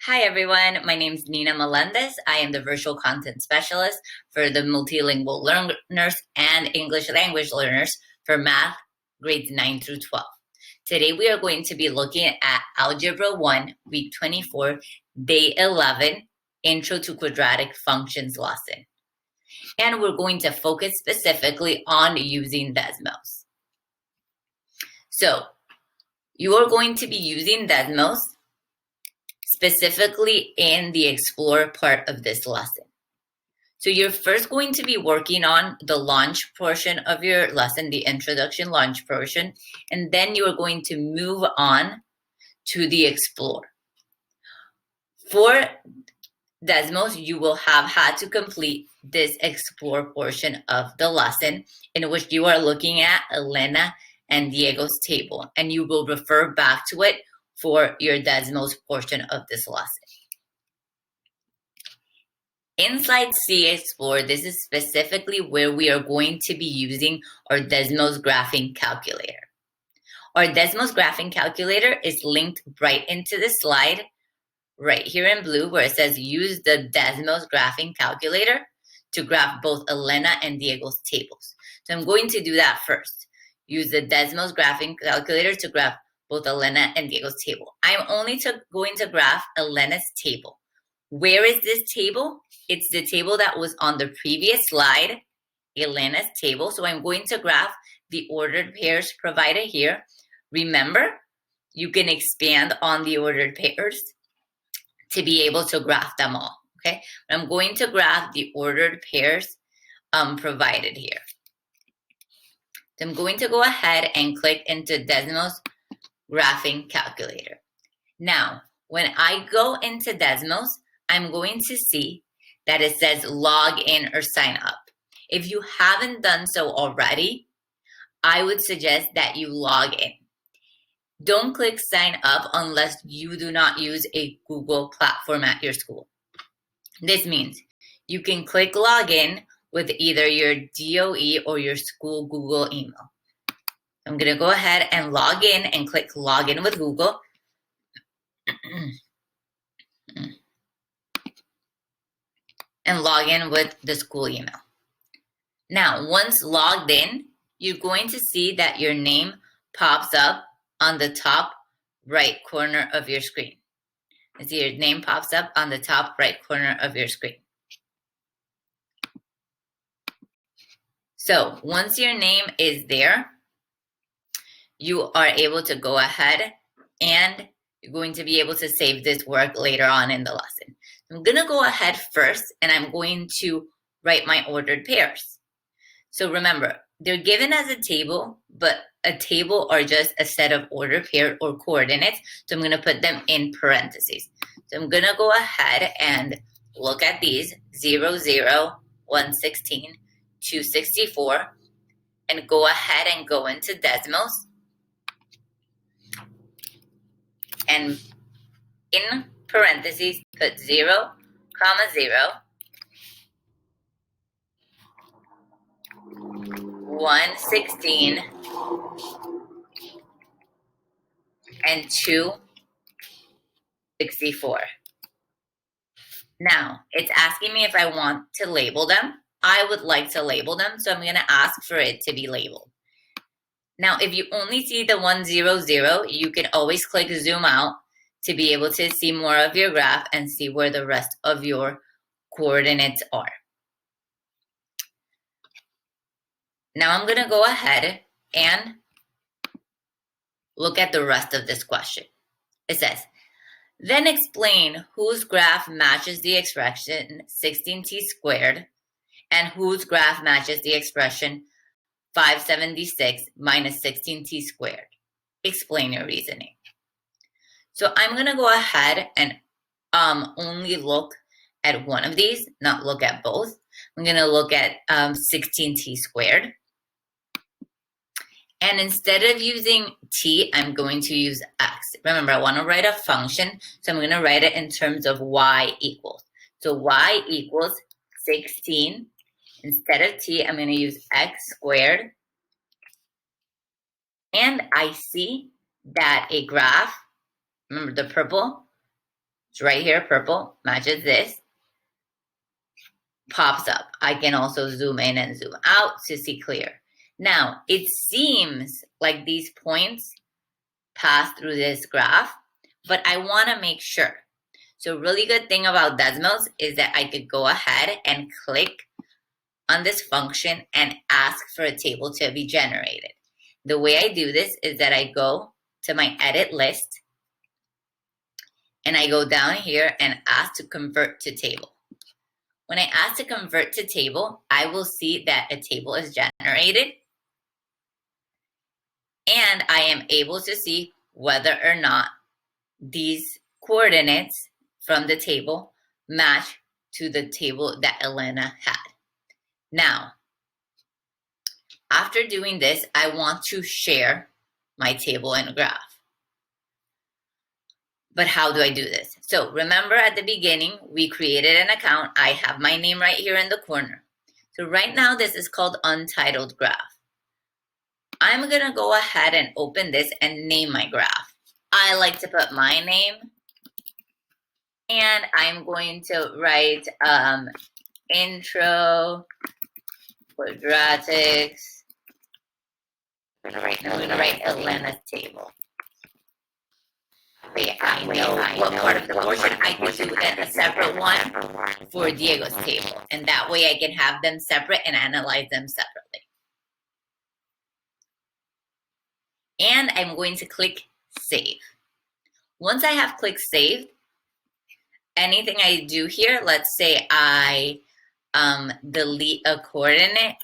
Hi everyone, my name is Nina Melendez. I am the Virtual Content Specialist for the Multilingual Learners and English Language Learners for Math grades 9 through 12. Today we are going to be looking at Algebra 1, Week 24, Day 11, Intro to Quadratic Functions lesson. And we're going to focus specifically on using Desmos. So, you are going to be using Desmos specifically in the Explore part of this lesson. So you're first going to be working on the launch portion of your lesson, the introduction launch portion, and then you are going to move on to the Explore. For Desmos, you will have had to complete this Explore portion of the lesson in which you are looking at Elena and Diego's table, and you will refer back to it for your Desmos portion of this lesson. Inside C Explore, this is specifically where we are going to be using our Desmos graphing calculator. Our Desmos graphing calculator is linked right into the slide, right here in blue, where it says use the Desmos graphing calculator to graph both Elena and Diego's tables. So I'm going to do that first. Use the Desmos graphing calculator to graph both Elena and Diego's table. I'm only going to graph Elena's table. Where is this table? It's the table that was on the previous slide, Elena's table. So I'm going to graph the ordered pairs provided here. Remember, you can expand on the ordered pairs to be able to graph them all, okay? I'm going to graph the ordered pairs provided here. So I'm going to go ahead and click into Desmos graphing calculator. Now, when I go into Desmos, I'm going to see that it says log in or sign up. If you haven't done so already, I would suggest that you log in. Don't click sign up unless you do not use a Google platform at your school. This means you can click log in with either your DOE or your school Google email. I'm going to go ahead and log in and click log in with Google. And log in with the school email. Now, once logged in, you're going to see that your name pops up on the top right corner of your screen. See your name pops up on the top right corner of your screen. So once your name is there, you are able to go ahead and you're going to be able to save this work later on in the lesson. I'm going to go ahead first and I'm going to write my ordered pairs. So remember, they're given as a table, but a table are just a set of ordered pair or coordinates. So I'm going to put them in parentheses. So I'm going to go ahead and look at these 0, 0, 116, 264, and go ahead and go into Desmos. And in parentheses, put 0, 0, 116, and 264. Now, it's asking me if I want to label them. I would like to label them, so I'm going to ask for it to be labeled. Now, if you only see the 100, you can always click zoom out to be able to see more of your graph and see where the rest of your coordinates are. Now I'm going to go ahead and look at the rest of this question. It says, then explain whose graph matches the expression 16t squared and whose graph matches the expression 576 minus 16t squared. Explain your reasoning. So I'm going to go ahead and only look at one of these, not look at both. I'm going to look at 16t squared. And instead of using t, I'm going to use x. Remember, I want to write a function, so I'm going to write it in terms of y equals. So y equals 16. Instead of t, I'm going to use x squared. And I see that a graph, remember the purple, So right here, purple matches this, pops up. I can also zoom in and zoom out to see clear. Now, it seems like these points pass through this graph, but I want to make sure. So really good thing about Desmos is that I could go ahead and click on this function and ask for a table to be generated. The way I do this is that I go to my edit list and I go down here and ask to convert to table. When I ask to convert to table, I will see that a table is generated and I am able to see whether or not these coordinates from the table match to the table that Elena had. Now, after doing this, I want to share my table and graph. But how do I do this? So remember at the beginning, we created an account. I have my name right here in the corner. So right now, this is called Untitled Graph. I'm going to go ahead and open this and name my graph. I like to put my name. And I'm going to write intro quadratics. I'm going to write Elena's table. I know what part of the portion I can do then a separate one for Diego's table. And that way I can have them separate and analyze them separately. And I'm going to click save. Once I have clicked save, anything I do here, let's say I delete a coordinate.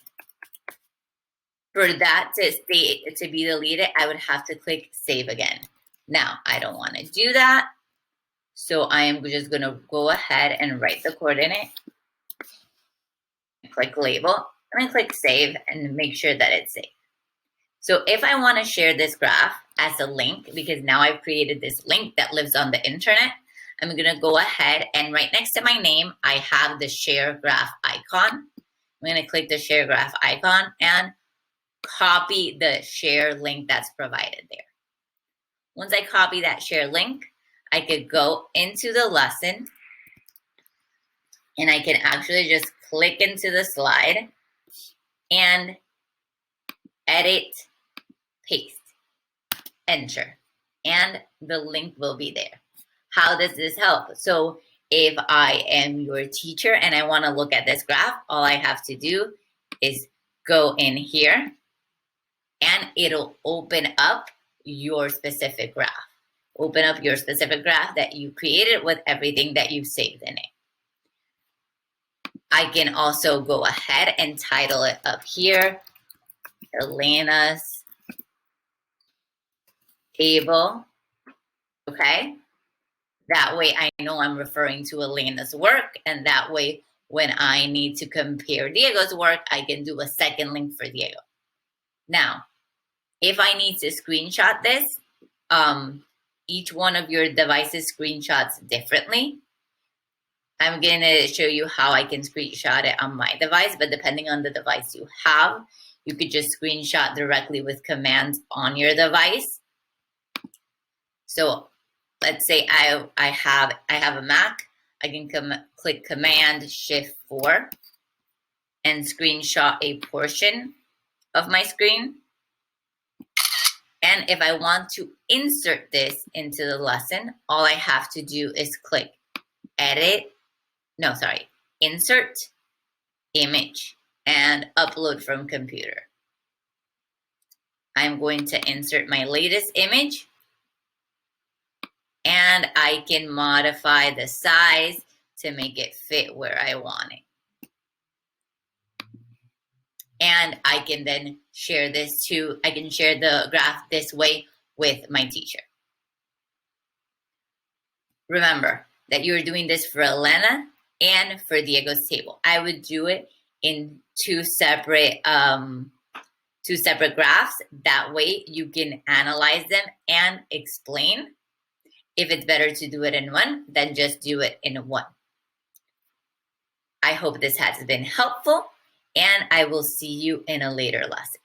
For that to be deleted, I would have to click save again. Now, I don't want to do that. So I am just going to go ahead and write the coordinate. Click label. And I click save and make sure that it's saved. So if I want to share this graph as a link, because now I've created this link that lives on the internet, I'm going to go ahead and right next to my name, I have the share graph icon. I'm going to click the share graph icon and copy the share link that's provided there. Once I copy that share link, I could go into the lesson and I can actually just click into the slide and edit, paste, enter, and the link will be there. How does this help? So if I am your teacher and I want to look at this graph, all I have to do is go in here and it'll open up your specific graph. Open up your specific graph that you created with everything that you've saved in it. I can also go ahead and title it up here, Elena's table, okay? That way I know I'm referring to Elena's work, and that way when I need to compare Diego's work, I can do a second link for Diego. Now, if I need to screenshot this, each one of your devices screenshots differently. I'm going to show you how I can screenshot it on my device, but depending on the device you have, you could just screenshot directly with commands on your device. So let's say I have a Mac. I can click Command Shift 4 and screenshot a portion of my screen. And if I want to insert this into the lesson, all I have to do is click Insert, Image, and Upload from Computer. I'm going to insert my latest image, and I can modify the size to make it fit where I want it. And I can then share this I can share the graph this way with my teacher. Remember that you're doing this for Elena and for Diego's table. I would do it in two separate graphs. That way you can analyze them and explain. If it's better to do it in one, then just do it in one. I hope this has been helpful, and I will see you in a later lesson.